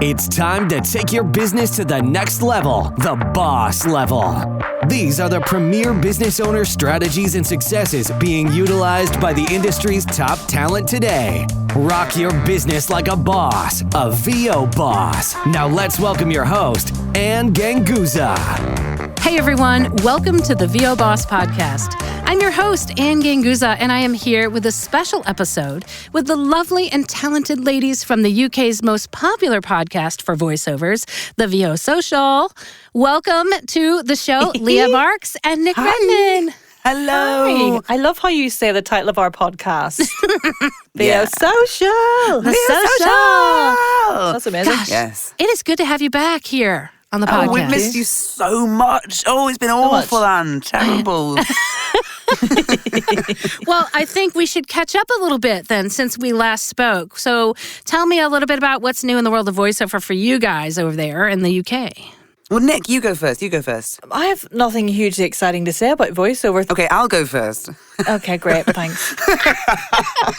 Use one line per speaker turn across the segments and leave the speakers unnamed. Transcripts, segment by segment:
It's time to take your business to the next level, the boss level. These are the premier business owner strategies and successes being utilized by the industry's top talent today. Rock your business like a boss, a VO boss. Now let's welcome your host, Anne Ganguza.
Hey everyone, welcome to the VO Boss Podcast. I'm your host, Anne Ganguza, and I am here with a special episode with the lovely and talented ladies from the UK's most popular podcast for voiceovers, the VO Social. Welcome to the show, Leah Marks and Nic Redman.
Hello.
Hi. I love how you say the title of our podcast.
Yeah.
VO Social.
The Social.
That's amazing.
Gosh,
Yes.
it is good to have you back here on the podcast.
Oh, we've missed you so much. Oh, it's been awful and terrible.
Well, I think we should catch up a little bit then since we last spoke. So tell me a little bit about what's new in the world of voiceover for you guys over there in the UK.
Well, Nick, you go first.
I have nothing hugely exciting to say about voiceover.
Okay, I'll go first.
Okay, great. Thanks.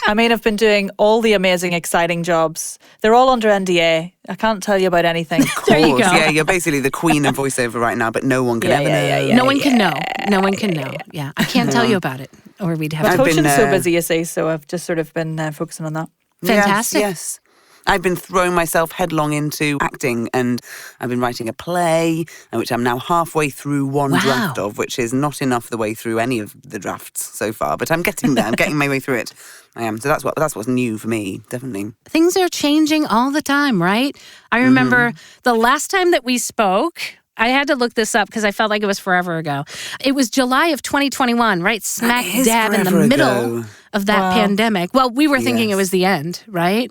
I mean, I've been doing all the amazing, exciting jobs. They're all under NDA. I can't tell you about anything.
There you go.
Yeah, you're basically the queen of voiceover right now, but no one can ever know.
No one can know. No one can know. Yeah, I can't tell you about it, or we'd have
My
to.
coaching's so busy, you see, so I've just sort of been focusing on that.
Fantastic.
Yes. I've been throwing myself headlong into acting, and I've been writing a play, which I'm now halfway through one draft of, which is not enough the way through any of the drafts so far, but I'm getting there. I'm getting my way through it. I am. So that's what's new for me, definitely.
Things are changing all the time, right? I remember the last time that we spoke, I had to look this up because I felt like it was forever ago. It was July of 2021, right? Smack dab in the middle of that pandemic. Well, we were thinking it was the end, right?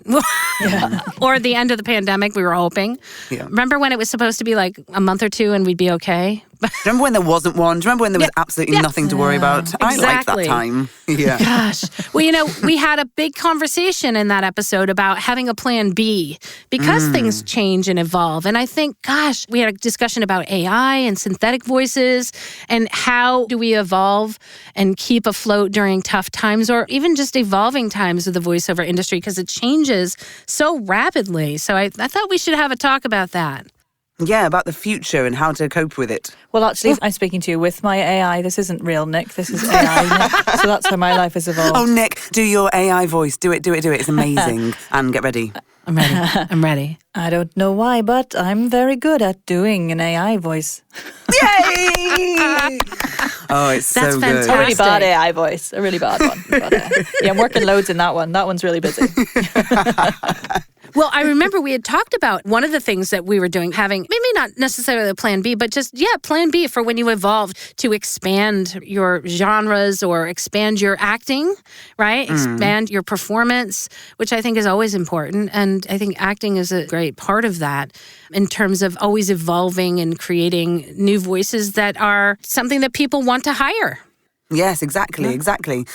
Or the end of the pandemic, we were hoping.
Yeah.
Remember when it was supposed to be like a month or two and we'd be okay?
Remember when there wasn't one? Do you remember when there was absolutely nothing to worry about? I like that
Exactly.
time. Yeah.
Gosh. Well, you know, we had a big conversation in that episode about having a plan B because things change and evolve. And I think, gosh, we had a discussion about AI and synthetic voices and how do we evolve and keep afloat during tough times or even just evolving times of the voiceover industry because it changes so rapidly. So I thought we should have a talk about that.
Yeah, about the future and how to cope with it.
Well, actually, I'm speaking to you with my AI. This isn't real Nick. This is AI Nick. So that's how my life has evolved.
Oh, Nick, do your AI voice. Do it. It's amazing. And get ready.
I'm ready. I'm ready.
I don't know why, but I'm very good at doing an AI voice.
Yay! Oh, it's
That's
so
fantastic.
good.
A really bad AI voice. A really bad one. But, I'm working loads in that one. That one's really busy.
Well, I remember we had talked about one of the things that we were doing, having maybe not necessarily a plan B, but just, plan B for when you evolve to expand your genres or expand your acting, right? Expand your performance, which I think is always important. And I think acting is a great part of that in terms of always evolving and creating new voices that are something that people want to hire.
Yes, exactly.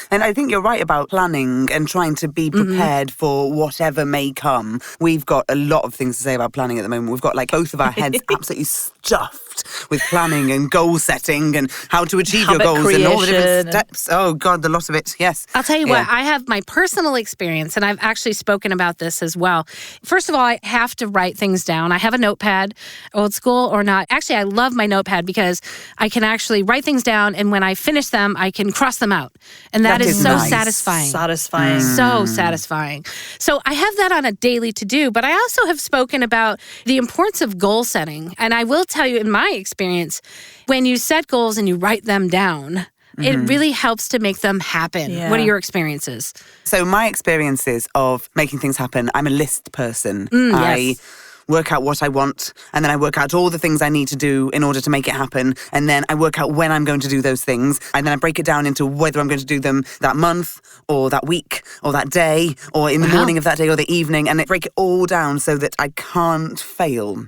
And I think you're right about planning and trying to be prepared for whatever may come. We've got a lot of things to say about planning at the moment. We've got like both of our heads absolutely stuffed with planning and goal setting and how to achieve your goals and all the different steps. Oh, God, the lot of it. Yes.
I'll tell you what, I have my personal experience, and I've actually spoken about this as well. First of all, I have to write things down. I have a notepad, old school or not. Actually, I love my notepad because I can actually write things down, and when I finish them, I can cross them out. And that is so
nice.
satisfying.
Satisfying.
So satisfying. So I have that on a daily to-do, but I also have spoken about the importance of goal setting. And I will tell you, in my experience, when you set goals and you write them down, it really helps to make them happen.
Yeah.
What are your experiences?
So my experiences of making things happen, I'm a list person.
Yes.
Work out what I want, and then I work out all the things I need to do in order to make it happen, and then I work out when I'm going to do those things, and then I break it down into whether I'm going to do them that month, or that week, or that day, or in the morning of that day, or the evening, and I break it all down so that I can't fail.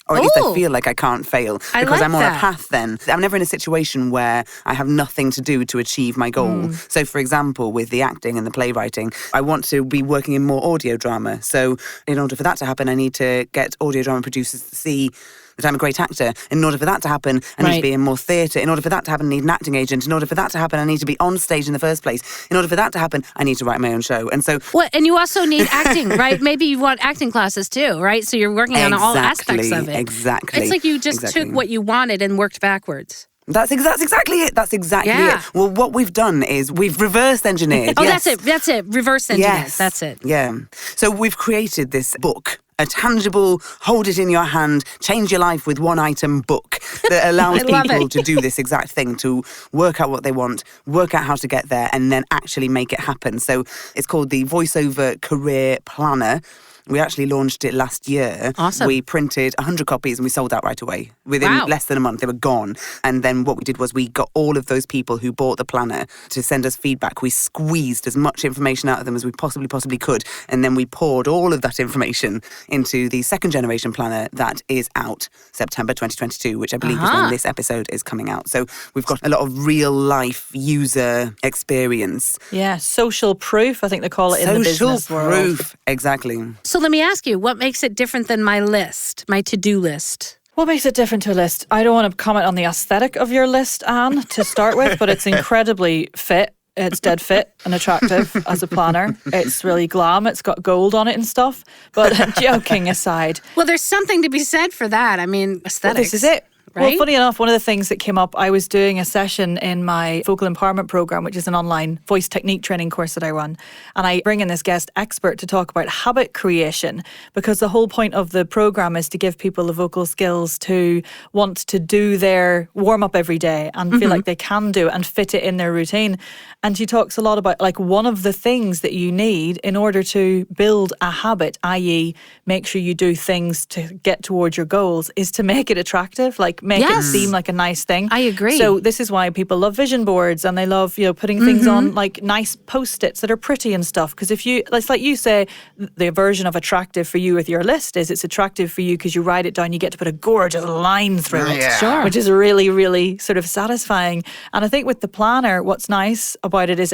Or at least I feel like I can't fail because I'm on a path then. I'm never in a situation where I have nothing to do to achieve my goal. So, for example, with the acting and the playwriting, I want to be working in more audio drama. So in order for that to happen, I need to get audio drama producers to see that I'm a great actor. In order for that to happen, I need to be in more theatre. In order for that to happen, I need an acting agent. In order for that to happen, I need to be on stage in the first place. In order for that to happen, I need to write my own show. And so...
And you also need acting, right? Maybe you want acting classes too, right? So you're working on all aspects of it.
Exactly.
It's like you just took what you wanted and worked backwards.
That's exactly it. That's exactly it. Well, what we've done is we've reverse engineered.
That's it. Reverse engineered.
Yes.
That's it.
Yeah. So we've created this book, a tangible, hold it in your hand, change your life with one item book that allows people to do this exact thing, to work out what they want, work out how to get there, and then actually make it happen. So it's called the Voiceover Career Planner. We actually launched it last year.
Awesome.
We printed 100 copies and we sold out right away. Within less than a month, they were gone. And then what we did was we got all of those people who bought the planner to send us feedback. We squeezed as much information out of them as we possibly could. And then we poured all of that information into the second generation planner that is out September 2022, which I believe is when this episode is coming out. So we've got a lot of real life user experience.
Yeah, social proof, I think they call it in the business world.
Social proof, exactly.
So let me ask you, what makes it different than my list, my to-do list?
What makes it different to a list? I don't want to comment on the aesthetic of your list, Anne, to start with, but it's incredibly fit. It's dead fit and attractive as a planner. It's really glam. It's got gold on it and stuff. But joking aside.
Well, there's something to be said for that. I mean, aesthetics.
Well, this is it.
Right?
Well, funny enough, one of the things that came up, I was doing a session in my Vocal Empowerment Program, which is an online voice technique training course that I run. And I bring in this guest expert to talk about habit creation, because the whole point of the program is to give people the vocal skills to want to do their warm-up every day and feel like they can do it and fit it in their routine. And she talks a lot about, like, one of the things that you need in order to build a habit, i.e. make sure you do things to get towards your goals, is to make it attractive, like make it seem like a nice thing.
I agree.
So this is why people love vision boards, and they love, putting things on like nice post-its that are pretty and stuff. Because if it's like you say, the version of attractive for you with your list is it's attractive for you because you write it down, you get to put a gorgeous line through it, which is really, really sort of satisfying. And I think with the planner, what's nice about it is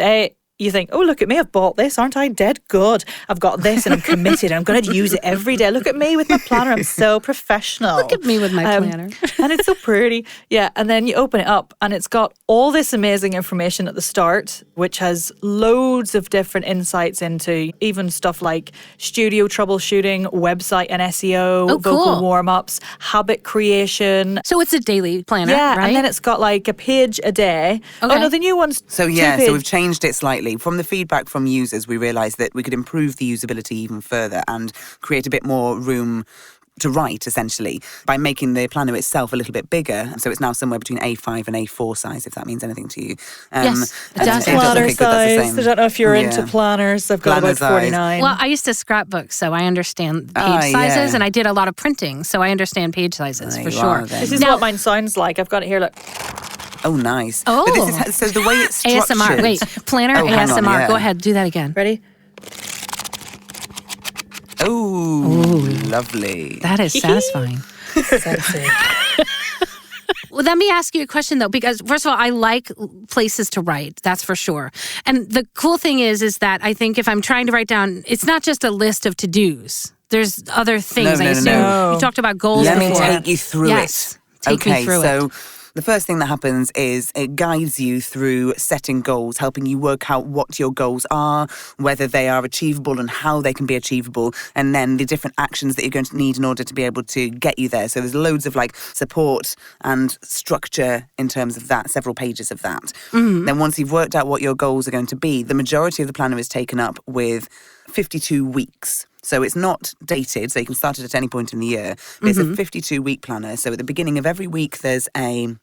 you think, oh, look at me, I've bought this, aren't I? Dead good. I've got this and I'm committed. I'm going to use it every day. Look at me with my planner. I'm so professional.
Look at me with my planner.
And it's so pretty. Yeah. And then you open it up and it's got all this amazing information at the start, which has loads of different insights into even stuff like studio troubleshooting, website and SEO, vocal warm-ups, habit creation.
So it's a daily planner,
right?
And
then it's got like a page a day.
Okay.
Oh, no, the new one's
so we've changed it slightly. From the feedback from users, we realised that we could improve the usability even further and create a bit more room to write, essentially, by making the planner itself a little bit bigger. So it's now somewhere between A5 and A4 size, if that means anything to you.
Yes, it does.
Planner
Okay, good, that's the
size.
same.
I don't know if you're into planners. I've got
Planner
about 49.
Well, I used to scrapbook, so I understand page sizes, and I did a lot of printing, so I understand page sizes for sure.
This is what mine sounds like. I've got it here, look.
Oh, nice.
Oh.
But this is, so the way it's structured...
ASMR. Wait, planner,
hang
ASMR.
on, yeah.
Go ahead, do that again.
Ready?
Oh, lovely.
That is satisfying.
Sexy.
Well, let me ask you a question, though, because first of all, I like places to write, that's for sure. And the cool thing is that I think if I'm trying to write down, it's not just a list of to-dos. There's other things.
No.
You talked about goals
Let
before.
me take you through
Yes.
it.
Take me through
so
it.
the first thing that happens is it guides you through setting goals, helping you work out what your goals are, whether they are achievable and how they can be achievable, and then the different actions that you're going to need in order to be able to get you there. So there's loads of like support and structure in terms of that, several pages of that. Then once you've worked out what your goals are going to be, the majority of the planner is taken up with 52 weeks. So it's not dated, so you can start it at any point in the year. But it's a 52-week planner. So at the beginning of every week, there's a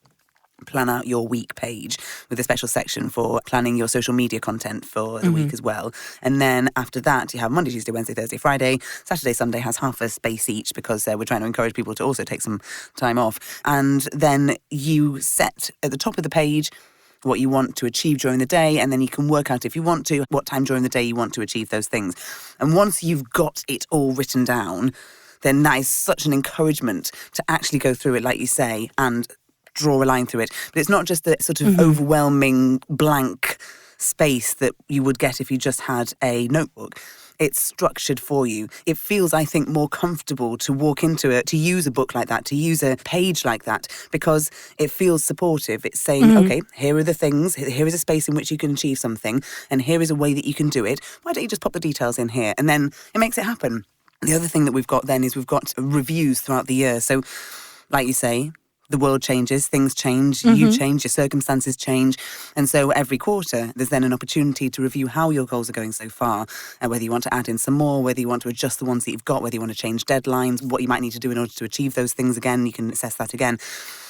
plan out your week page with a special section for planning your social media content for the week as well. And then after that, you have Monday, Tuesday, Wednesday, Thursday, Friday. Saturday, Sunday has half a space each because we're trying to encourage people to also take some time off. And then you set at the top of the page what you want to achieve during the day, and then you can work out, if you want to, what time during the day you want to achieve those things. And once you've got it all written down, then that is such an encouragement to actually go through it, like you say, and draw a line through it. But it's not just the sort of overwhelming blank space that you would get if you just had a notebook. It's structured for you. It feels, I think, more comfortable to walk into it, to use a book like that, to use a page like that, because it feels supportive. It's saying, okay, here are the things, here is a space in which you can achieve something, and here is a way that you can do it. Why don't you just pop the details in here? And then it makes it happen. The other thing that we've got then is we've got reviews throughout the year. So, like you say, the world changes, things change, you change, your circumstances change. And so every quarter, there's then an opportunity to review how your goals are going so far, and whether you want to add in some more, whether you want to adjust the ones that you've got, whether you want to change deadlines, what you might need to do in order to achieve those things again. You can assess that again.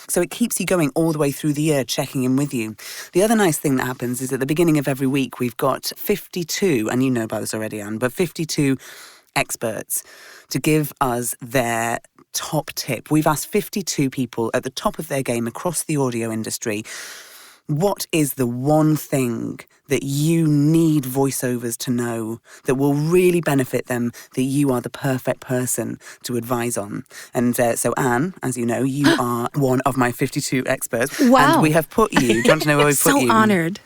So it keeps you going all the way through the year, checking in with you. The other nice thing that happens is at the beginning of every week, we've got 52, and you know about this already, Anne, but 52 experts to give us their top tip. We've asked 52 people at the top of their game across the audio industry, what is the one thing that you need voiceovers to know that will really benefit them, that you are the perfect person to advise on? And so, Anne, as you know, you are one of my 52 experts.
Wow.
And we have put you, do you want to know where we've put you?
So honored.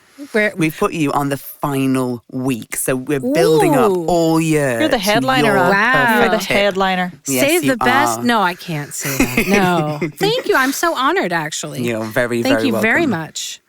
We've put you on the final week. So we're building up all year.
You're the headliner, Anne.
Wow.
You're the headliner.
Yes,
Save
you
the best.
are.
No, I can't say that. No. Thank you. I'm so honored, actually.
You're very,
Thank
very
you
welcome.
very much.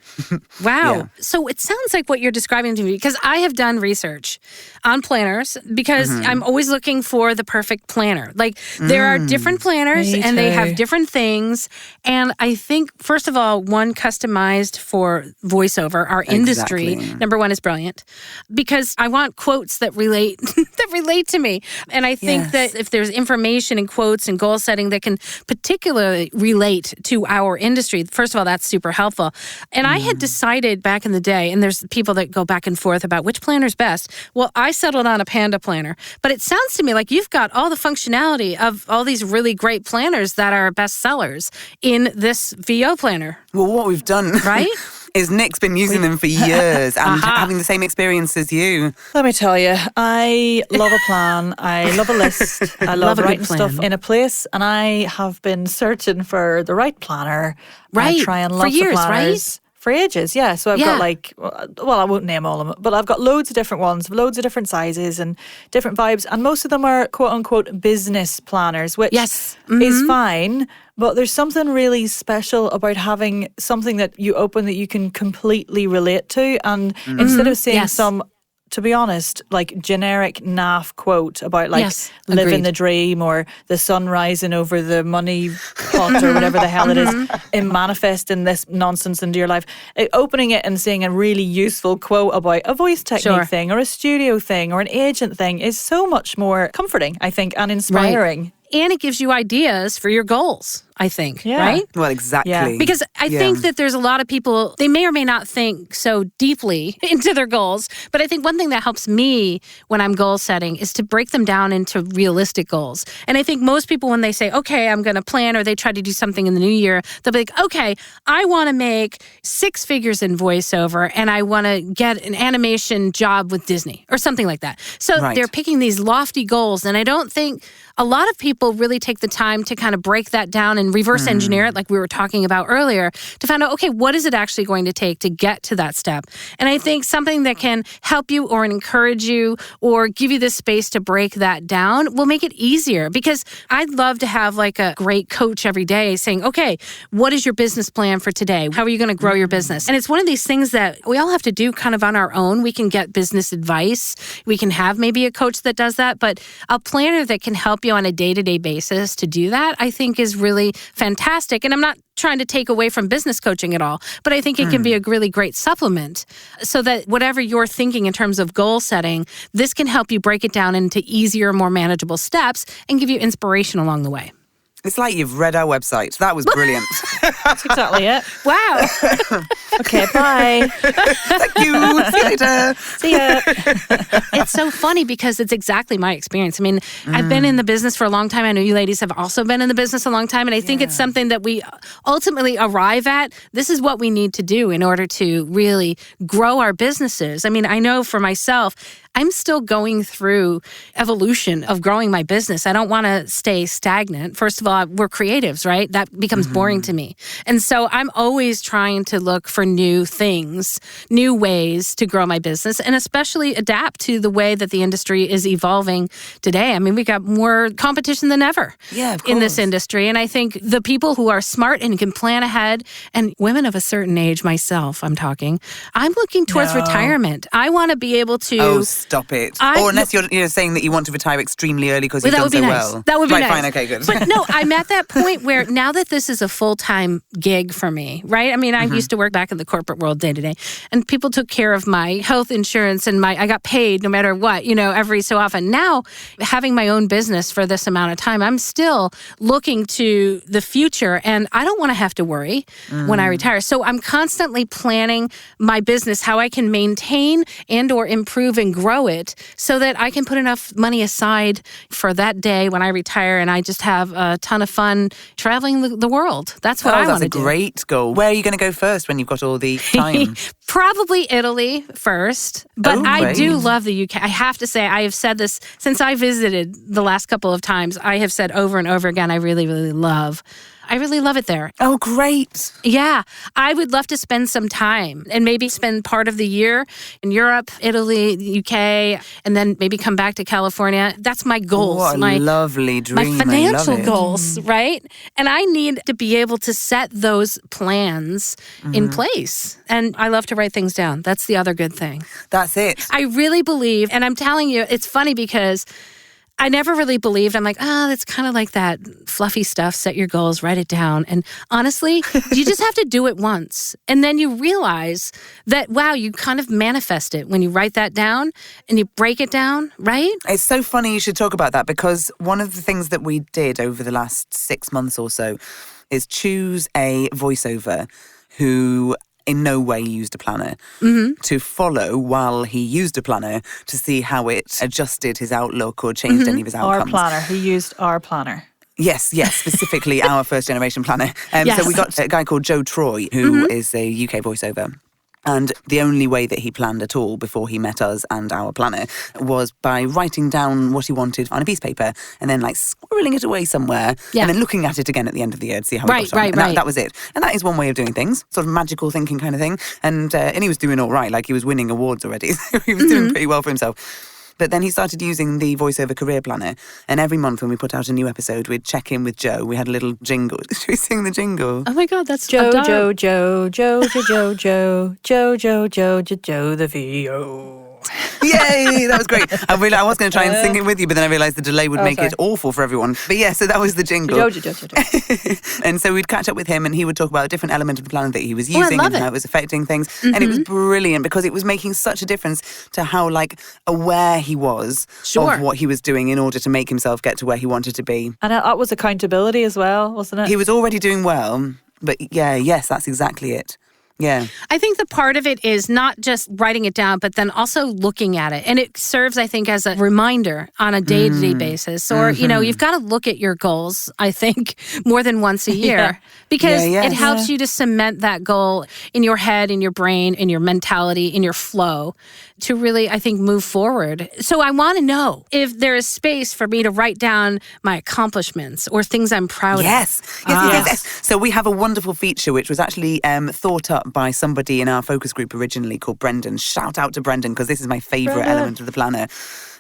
Wow.
Yeah.
So it sounds like what you're describing to me, because I have done research on planners, because I'm always looking for the perfect planner. Like, there are different planners
Me
and they
too.
have different things. And I think, first of all, one customized for voiceover, our industry,
Exactly.
number one, is brilliant, because I want quotes that relate that relate to me. And I think
Yes.
that if there's information and quotes and goal setting that can particularly relate to our industry, first of all, that's super helpful. And I had decided back in the day, and there's people that go back and forth about which planner's best. Well, I settled on a Panda planner, but it sounds to me like you've got all the functionality of all these really great planners that are best sellers in this VO planner,
Well, what we've done,
right?
is Nick's been using them for years and having the same experience as you.
Let me tell you, I love a plan. I love a list. I love
Love a good
writing stuff
plan.
in a place. And I have been searching for the right planner.
Right.
I try and
For
lots
years,
of planners. For ages, yeah. So I've
Yeah.
got like, well, I won't name all of them, but I've got loads of different ones, loads of different sizes and different vibes. And most of them are quote unquote business planners, which
Yes.
is fine. But there's something really special about having something that you open that you can completely relate to. And instead of seeing
Yes.
some, to be honest, like generic naff quote about like
Yes,
living
agreed.
the dream or the sun rising over the money pot or whatever the hell it is, and manifesting this nonsense into your life. Opening it and seeing a really useful quote about a voice technique
Sure.
thing or a studio thing or an agent thing is so much more comforting, I think, and inspiring.
And it gives you ideas for your goals, I think,
Yeah.
right?
Well, exactly.
Yeah.
Because I think that there's a lot of people, they may or may not think so deeply into their goals. But I think one thing that helps me when I'm goal setting is to break them down into realistic goals. And I think most people, when they say, okay, I'm going to plan, or they try to do something in the new year, they'll be like, okay, I want to make 6 figures in voiceover and I want to get an animation job with Disney or something like that. So
Right.
they're picking these lofty goals. And I don't think a lot of people really take the time to kind of break that down and reverse engineer it, like we were talking about earlier, to find out, okay, what is it actually going to take to get to that step? And I think something that can help you or encourage you or give you the space to break that down will make it easier. Because I'd love to have like a great coach every day saying, okay, what is your business plan for today? How are you going to grow your business? And it's one of these things that we all have to do kind of on our own. We can get business advice. We can have maybe a coach that does that, but a planner that can help you on a day-to-day basis to do that, I think is really fantastic. And I'm not trying to take away from business coaching at all, but I think it can be a really great supplement so that whatever you're thinking in terms of goal setting, this can help you break it down into easier, more manageable steps and give you inspiration along the way.
It's like you've read our website. That was brilliant.
That's exactly it.
Wow.
Okay, bye.
Thank you. See you later.
See ya.
It's so funny because it's exactly my experience. I mean, I've been in the business for a long time. I know you ladies have also been in the business a long time. And I think it's something that we ultimately arrive at. This is what we need to do in order to really grow our businesses. I mean, I know for myself, I'm still going through evolution of growing my business. I don't want to stay stagnant. First of all, we're creatives, right? That becomes boring to me. And so I'm always trying to look for for new things, new ways to grow my business, and especially adapt to the way that the industry is evolving today. I mean, we got more competition than ever in this industry. And I think the people who are smart and can plan ahead, and women of a certain age, myself, I'm looking towards retirement. I want to be able to...
Oh, stop it. Or unless you're saying that you want to retire extremely early because you've done so well.
That would be nice.
Fine, okay, good.
But no, I'm at that point where now that this is a full-time gig for me, right? I mean, I used to work back in the corporate world day to day, and people took care of my health insurance and I got paid no matter what, every so often. Now, having my own business for this amount of time, I'm still looking to the future, and I don't want to have to worry when I retire. So I'm constantly planning my business, how I can maintain and or improve and grow it so that I can put enough money aside for that day when I retire and I just have a ton of fun traveling the world. That's what I want to do.
That's a great goal. Where are you going to go first when you've got all the time?
Probably Italy first, but I do love the UK. I have to say, I have said this since I visited the last couple of times. I have said over and over again, I really, really love it there.
Oh, great.
Yeah. I would love to spend some time and maybe spend part of the year in Europe, Italy, the UK, and then maybe come back to California. That's my goals.
What a lovely dream.
My financial goals, right? And I need to be able to set those plans in place. And I love to write things down. That's the other good thing.
That's it.
I really believe, and I'm telling you, it's funny because I never really believed. I'm like, that's kind of like that fluffy stuff. Set your goals, write it down. And honestly, you just have to do it once. And then you realize that, wow, you kind of manifest it when you write that down and you break it down, right?
It's so funny you should talk about that, because one of the things that we did over the last 6 months or so is choose a voiceover who in no way used a planner to follow while he used a planner to see how it adjusted his outlook or changed any of his outcomes.
Our planner. He used our planner.
Yes, specifically our first generation planner. So we got a guy called Joe Troy, who is a UK voiceover. And the only way that he planned at all before he met us and our planner was by writing down what he wanted on a piece of paper and then squirreling it away somewhere and then looking at it again at the end of the year to see how it got on. And that was it. And that is one way of doing things, sort of magical thinking kind of thing. And he was doing all right, he was winning awards already. So he was doing pretty well for himself. But then he started using the Voiceover Career Planner. And every month when we put out a new episode, we'd check in with Joe. We had a little jingle. Should we sing the jingle?
Oh my God, that's
Joe the VO.
Yay, that was great. I was going to try and sing it with you, but then I realised the delay would make it awful for everyone. But yeah, so that was the jingle. And so we'd catch up with him and he would talk about a different element of the plan that he was using and how it was affecting things. And it was brilliant because it was making such a difference to how aware he was of what he was doing in order to make himself get to where he wanted to be.
And that was accountability as well, wasn't it?
He was already doing well, but yes, that's exactly it. Yeah.
I think the part of it is not just writing it down, but then also looking at it. And it serves, I think, as a reminder on a day-to-day basis. Or, you've got to look at your goals, I think, more than once a year. Because it helps you to cement that goal in your head, in your brain, in your mentality, in your flow to really, I think, move forward. So I want to know if there is space for me to write down my accomplishments or things I'm proud of.
Yes. So we have a wonderful feature which was actually thought up by somebody in our focus group originally called Brendan. Shout out to Brendan because this is my favourite element of the planner.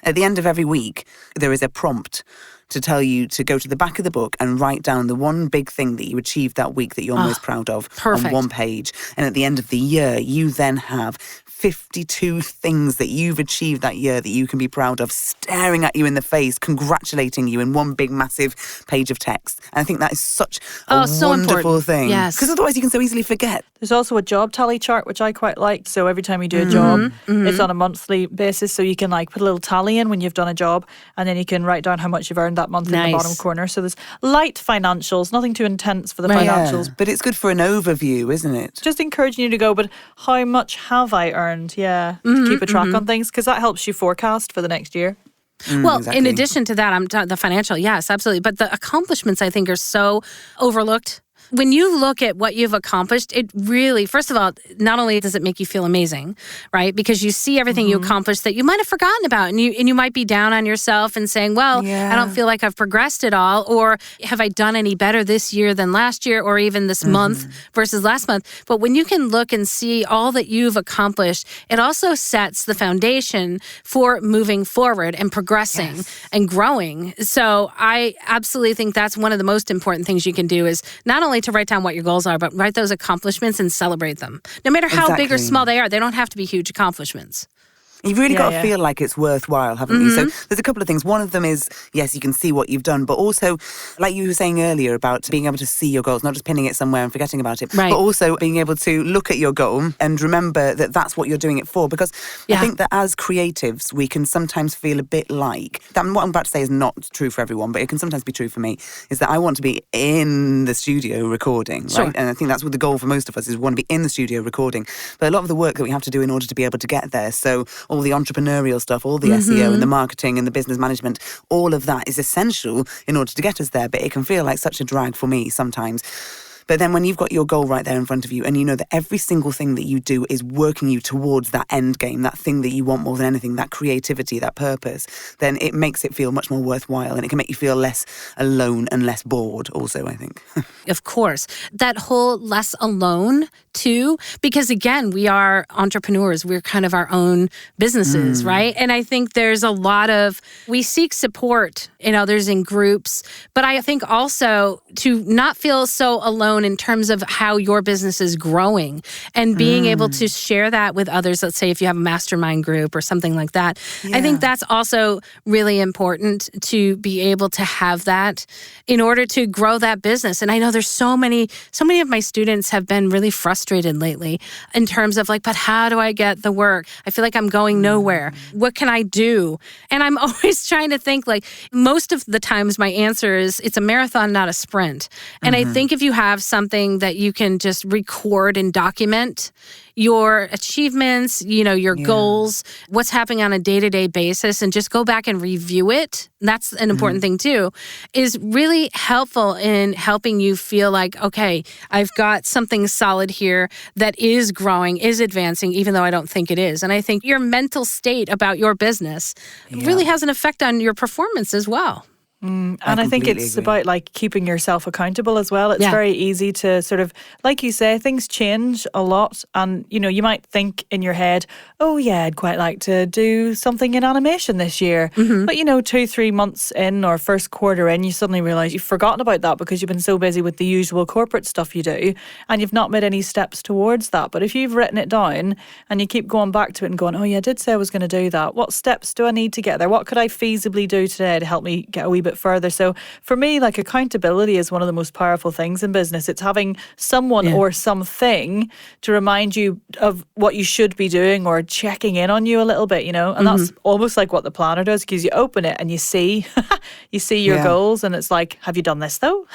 At the end of every week, there is a prompt to tell you to go to the back of the book and write down the one big thing that you achieved that week that you're most proud of on one page. And at the end of the year, you then have 52 things that you've achieved that year that you can be proud of, staring at you in the face, congratulating you in one big massive page of text. And I think that is such a wonderful thing.
Yes.
Because otherwise you can so easily forget.
There's also a job tally chart, which I quite like. So every time you do a job, it's on a monthly basis. So you can put a little tally in when you've done a job, and then you can write down how much you've earned that month in the bottom corner. So there's light financials, nothing too intense for the financials.
Yeah, but it's good for an overview, isn't it?
Just encouraging you to go, but how much have I earned? To keep a track on things, because that helps you forecast for the next year.
Well, in addition to that, the financial, yes, absolutely. But the accomplishments, I think, are so overlooked when you look at what you've accomplished, it really, first of all, not only does it make you feel amazing, right? Because you see everything you accomplished that you might have forgotten about, and you might be down on yourself and saying, well, I don't feel like I've progressed at all, or have I done any better this year than last year, or even this month versus last month. But when you can look and see all that you've accomplished, it also sets the foundation for moving forward and progressing and growing. So I absolutely think that's one of the most important things you can do, is not only to write down what your goals are, but write those accomplishments and celebrate them. No matter how big or small they are, they don't have to be huge accomplishments.
You've really got to feel like it's worthwhile, haven't you? So there's a couple of things. One of them is, yes, you can see what you've done, but also, like you were saying earlier about being able to see your goals, not just pinning it somewhere and forgetting about it, but also being able to look at your goal and remember that that's what you're doing it for. Because I think that as creatives, we can sometimes feel a bit like, that what I'm about to say is not true for everyone, but it can sometimes be true for me, is that I want to be in the studio recording, right? And I think that's what the goal for most of us is, we want to be in the studio recording. But a lot of the work that we have to do in order to be able to get there, so all the entrepreneurial stuff, all the SEO and the marketing and the business management, all of that is essential in order to get us there. But it can feel like such a drag for me sometimes. But then when you've got your goal right there in front of you, and you know that every single thing that you do is working you towards that end game, that thing that you want more than anything, that creativity, that purpose, then it makes it feel much more worthwhile, and it can make you feel less alone and less bored also, I think.
Of course. That whole less alone too, because again, we are entrepreneurs. We're kind of our own businesses, right? And I think there's a lot of, we seek support in others, in groups, but I think also to not feel so alone in terms of how your business is growing and being able to share that with others. Let's say if you have a mastermind group or something like that. I think that's also really important, to be able to have that in order to grow that business. And I know there's so many of my students have been really frustrated lately in terms of like, but how do I get the work? I feel like I'm going nowhere. What can I do? And I'm always trying to think, like, most of the times my answer is it's a marathon, not a sprint. And I think if you have something that you can just record and document your achievements, your goals, what's happening on a day-to-day basis, and just go back and review it. That's an important thing too, is really helpful in helping you feel like, okay, I've got something solid here that is growing, is advancing, even though I don't think it is. And I think your mental state about your business really has an effect on your performance as well.
And I think it's about like keeping yourself accountable as well. It's very easy to sort of, like you say, things change a lot. And, you might think in your head, oh yeah, I'd quite like to do something in animation this year. But, 2-3 months in or first quarter in, you suddenly realise you've forgotten about that because you've been so busy with the usual corporate stuff you do, and you've not made any steps towards that. But if you've written it down and you keep going back to it and going, oh yeah, I did say I was going to do that. What steps do I need to get there? What could I feasibly do today to help me get a wee bit further? So for me, like, accountability is one of the most powerful things in business. It's having someone or something to remind you of what you should be doing, or checking in on you a little bit, and that's almost like what the planner does, because you open it and you see your goals, and it's like, have you done this though?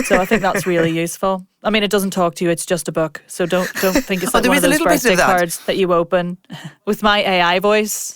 So I think that's really useful. I mean, it doesn't talk to you. It's just a book. So don't think it's like one of those birthday cards that you open with my AI voice.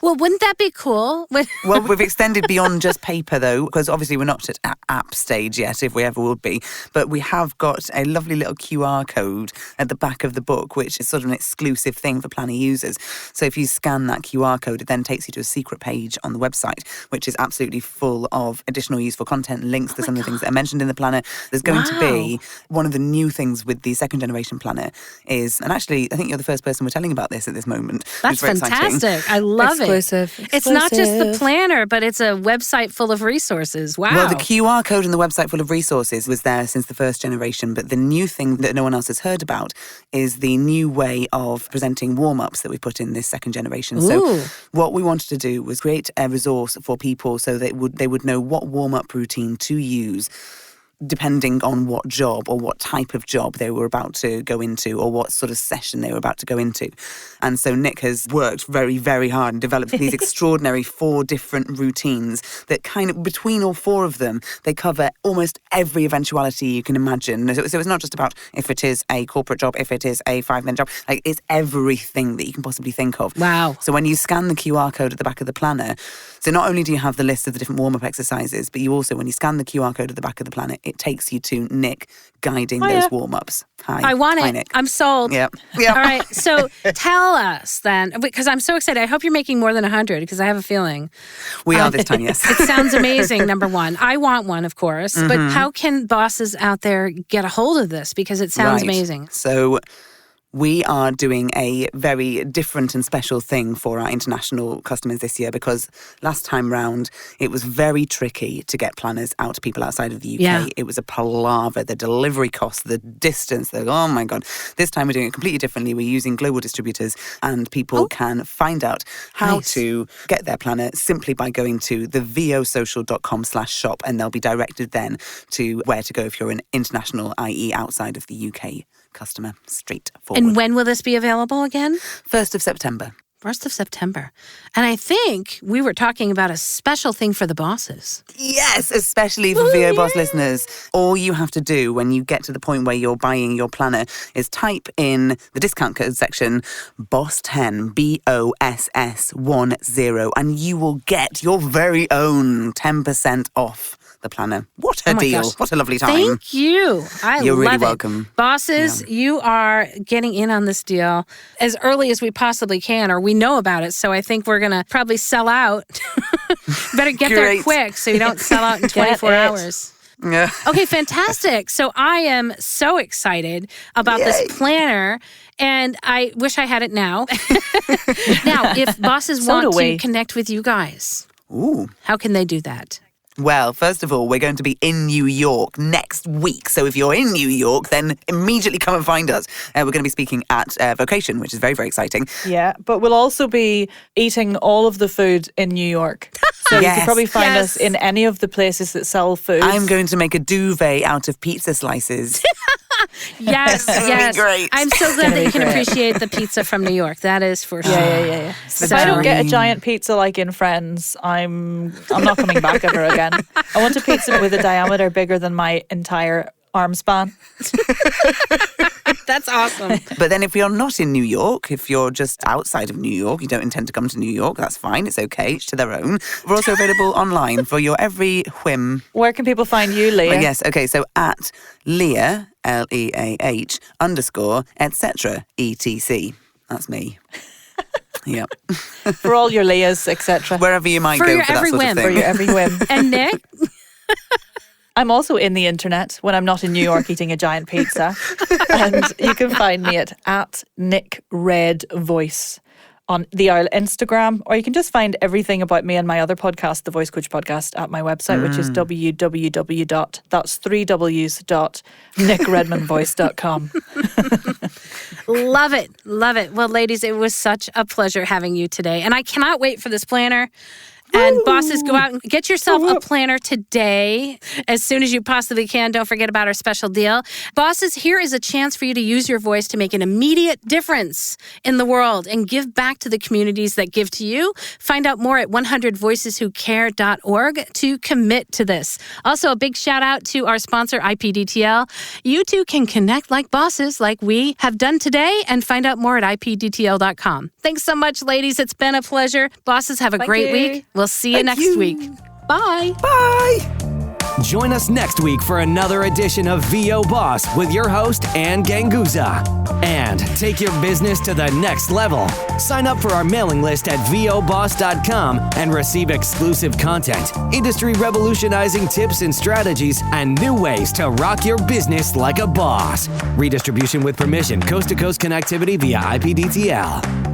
Well, wouldn't that be cool?
Well, we've extended beyond just paper, though, because obviously we're not at app stage yet, if we ever would be. But we have got a lovely little QR code at the back of the book, which is sort of an exclusive thing for planner users. So if you scan that QR code, it then takes you to a secret page on the website, which is absolutely full of additional useful content, links to some of the things that are mentioned in the planner. There's going to be one of the new things with the second generation planner is, and actually I think you're the first person we're telling about this at this moment.
That's fantastic. I love it. It's not just the planner, but it's a website full of resources. Wow.
Well, the QR code and the website full of resources was there since the first generation, but the new thing that no one else has heard about is the new way of presenting warm-ups that we put in this second generation. So what we wanted to do was create a resource for people so they would know what warm-up routine to use depending on what job or what type of job they were about to go into, or what sort of session they were about to go into. And so Nic has worked very, very hard and developed these extraordinary 4 different routines that kind of, between all 4 of them, they cover almost every eventuality you can imagine. So it's not just about if it is a corporate job, if it is a 5-minute job, like, it's everything that you can possibly think of.
Wow.
So when you scan the QR code at the back of the planner, so not only do you have the list of the different warm-up exercises, but you also, when you scan the QR code at the back of the planner, it takes you to Nic guiding those warm-ups. Hi.
I want
Hi,
it.
Nic.
I'm sold.
Yep.
All right. So tell us then, because I'm so excited. I hope you're making more than 100 because I have a feeling.
We are this time, yes.
It sounds amazing, number one. I want one, of course. But how can bosses out there get a hold of this? Because it sounds amazing.
So we are doing a very different and special thing for our international customers this year because last time round, it was very tricky to get planners out to people outside of the UK.
Yeah.
It was a palaver, the delivery costs, the distance, oh my God. This time we're doing it completely differently. We're using global distributors and people can find out how to get their planner simply by going to the vosocial.com/shop and they'll be directed then to where to go if you're an international, i.e. outside of the UK customer, straightforward.
And when will this be available again?
1st of September.
1st of September. And I think we were talking about a special thing for the bosses.
Yes, especially for VO Boss listeners. All you have to do when you get to the point where you're buying your planner is type in the discount code section, BOSS10, BOSS10, and you will get your very own 10% off the planner. What a deal.
Gosh.
What a lovely time.
Thank you.
You're
love
really
it.
welcome.
Bosses, you are getting in on this deal as early as we possibly can, or we know about it. So I think we're going to probably sell out. Better get there quick so you don't sell out in 24 hours.
Yeah.
Okay, fantastic. So I am so excited about this planner, and I wish I had it now. Now, if bosses want to connect with you guys, how can they do that?
Well, first of all, we're going to be in New York next week. So if you're in New York, then immediately come and find us. We're going to be speaking at Vocation, which is very, very exciting.
Yeah, but we'll also be eating all of the food in New York. So you can probably find us in any of the places that sell food.
I'm going to make a duvet out of pizza slices.
Yes.
Great.
I'm so glad that you can appreciate the pizza from New York. That is for sure.
Yeah. If I don't get a giant pizza like in Friends, I'm not coming back ever again. I want a pizza with a diameter bigger than my entire arm span.
That's awesome.
But then if you're not in New York, if you're just outside of New York, you don't intend to come to New York, that's fine. It's okay. Each to their own. We're also available online for your every whim.
Where can people find you, Leah?
Oh, yes. Okay. So at Leah, Leah, _ etc. etc. That's me. Yep.
For all your Leahs, etc.
Wherever you might go for that sort of thing.
For your every whim.
And Nic?
I'm also in the internet when I'm not in New York eating a giant pizza. And you can find me at Nic Red Voice on the Instagram, or you can just find everything about me and my other podcast, the Voice Coach Podcast, at my website, which is www.nicredmanvoice.com.
Love it. Well, ladies, it was such a pleasure having you today. And I cannot wait for this planner. And bosses, go out and get yourself a planner today as soon as you possibly can. Don't forget about our special deal. Bosses, here is a chance for you to use your voice to make an immediate difference in the world and give back to the communities that give to you. Find out more at 100voiceswhocare.org to commit to this. Also, a big shout out to our sponsor, IPDTL. You too can connect like bosses like we have done today and find out more at IPDTL.com. Thanks so much, ladies. It's been a pleasure. Bosses, have a great week. We'll see you next week. Bye.
Bye.
Join us next week for another edition of VO Boss with your host, Ann Ganguza. And take your business to the next level. Sign up for our mailing list at voboss.com and receive exclusive content, industry revolutionizing tips and strategies, and new ways to rock your business like a boss. Redistribution with permission, coast-to-coast connectivity via IPDTL.